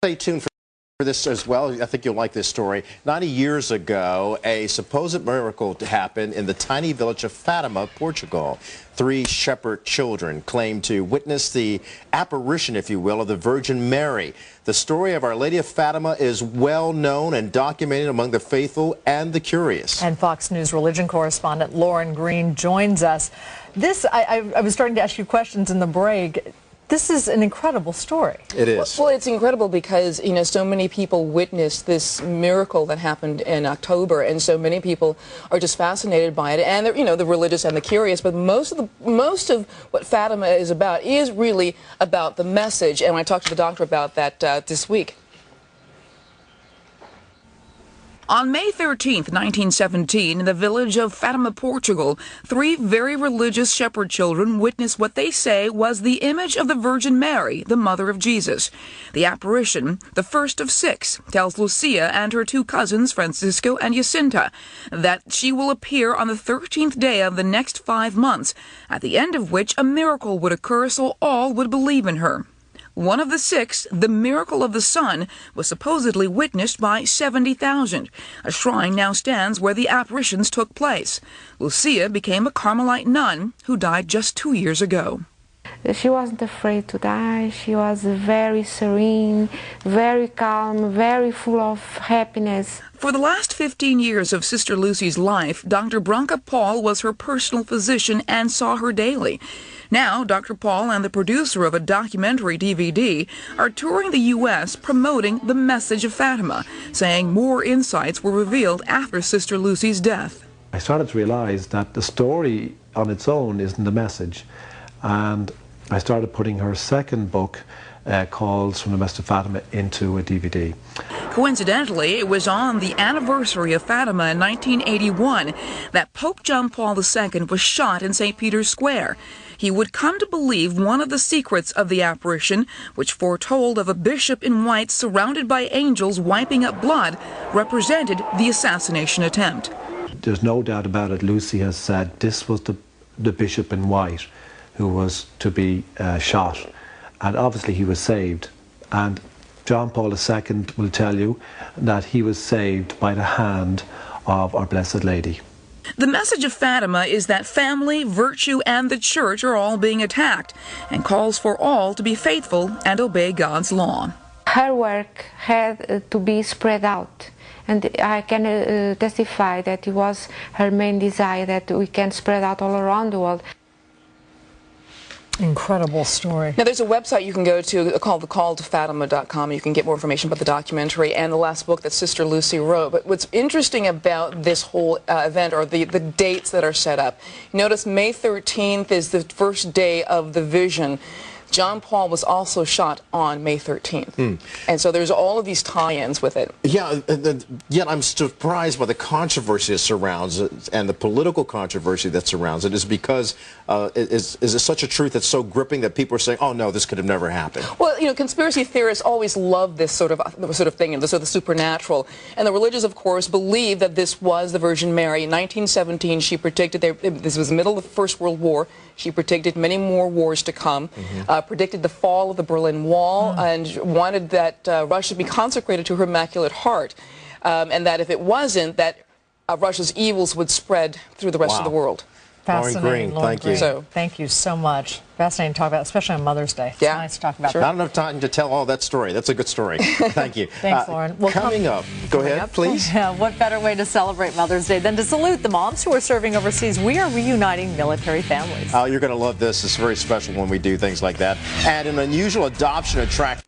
Stay tuned for this as well. I think you'll like this story. 90 years ago, a supposed miracle happened in the tiny village of Fatima, Portugal. 3 shepherd children claimed to witness the apparition, if you will, of the Virgin Mary. The story of Our Lady of Fatima is well known and documented among the faithful and the curious. And Fox News religion correspondent Lauren Green joins us. I was starting to ask you questions in the break. This is an incredible story. It is. Well, it's incredible because, so many people witnessed this miracle that happened in October, and so many people are just fascinated by it, and the religious and the curious. But most of what Fatima is about is really about the message, and I talked to the doctor about that this week. On May 13, 1917, in the village of Fatima, Portugal, 3 very religious shepherd children witnessed what they say was the image of the Virgin Mary, the mother of Jesus. The apparition, the first of 6, tells Lucia and her 2 cousins, Francisco and Jacinta, that she will appear on the 13th day of the next 5 months, at the end of which a miracle would occur so all would believe in her. One of the 6, the miracle of the sun, was supposedly witnessed by 70,000. A shrine now stands where the apparitions took place. Lucia became a Carmelite nun who died just 2 years ago. She wasn't afraid to die. She was very serene, very calm, very full of happiness. For the last 15 years of Sister Lucy's life, Dr. Branca Paul was her personal physician and saw her daily. Now, Dr. Paul and the producer of a documentary DVD are touring the U.S. promoting the message of Fatima, saying more insights were revealed after Sister Lucy's death. I started to realize that the story on its own isn't the message, and I started putting her second book, Calls from the Message of Fatima, into a DVD. Coincidentally, it was on the anniversary of Fatima in 1981 that Pope John Paul II was shot in St. Peter's Square. He would come to believe one of the secrets of the apparition, which foretold of a bishop in white surrounded by angels wiping up blood, represented the assassination attempt. There's no doubt about it. Lucy has said this was the bishop in white who was to be shot, and obviously he was saved. And John Paul II will tell you that he was saved by the hand of Our Blessed Lady. The message of Fatima is that family, virtue, and the church are all being attacked, and calls for all to be faithful and obey God's law. Her work had to be spread out, and I can testify that it was her main desire that we can spread out all around the world. Incredible story. Now, there's a website you can go to called thecalltofatima.com. You can get more information about the documentary and the last book that Sister Lucy wrote. But what's interesting about this whole event are the dates that are set up. Notice May 13th is the first day of the vision. John Paul was also shot on May 13th. And so there's all of these tie-ins with it. Yeah, yet I'm surprised by the controversy that surrounds it and the political controversy that surrounds it. Is because is it such a truth that's so gripping that people are saying, oh no, this could have never happened? Well, conspiracy theorists always love this sort of thing, the sort of supernatural. And the religious, of course, believe that this was the Virgin Mary. In 1917, she predicted, this was the middle of the First World War, she predicted many more wars to come, predicted the fall of the Berlin Wall, and wanted that Russia be consecrated to her Immaculate Heart, and that if it wasn't, that Russia's evils would spread through the rest of the world. Fascinating, Lauren Green, thank you. Thank you so much. Fascinating to talk about, especially on Mother's Day. It's nice to talk about that. Not enough time to tell all that story. That's a good story. Thank you. Thanks, Lauren. Well, coming up, go ahead, please. Yeah, what better way to celebrate Mother's Day than to salute the moms who are serving overseas? We are reuniting military families. Oh, you're going to love this. It's very special when we do things like that. And an unusual adoption attract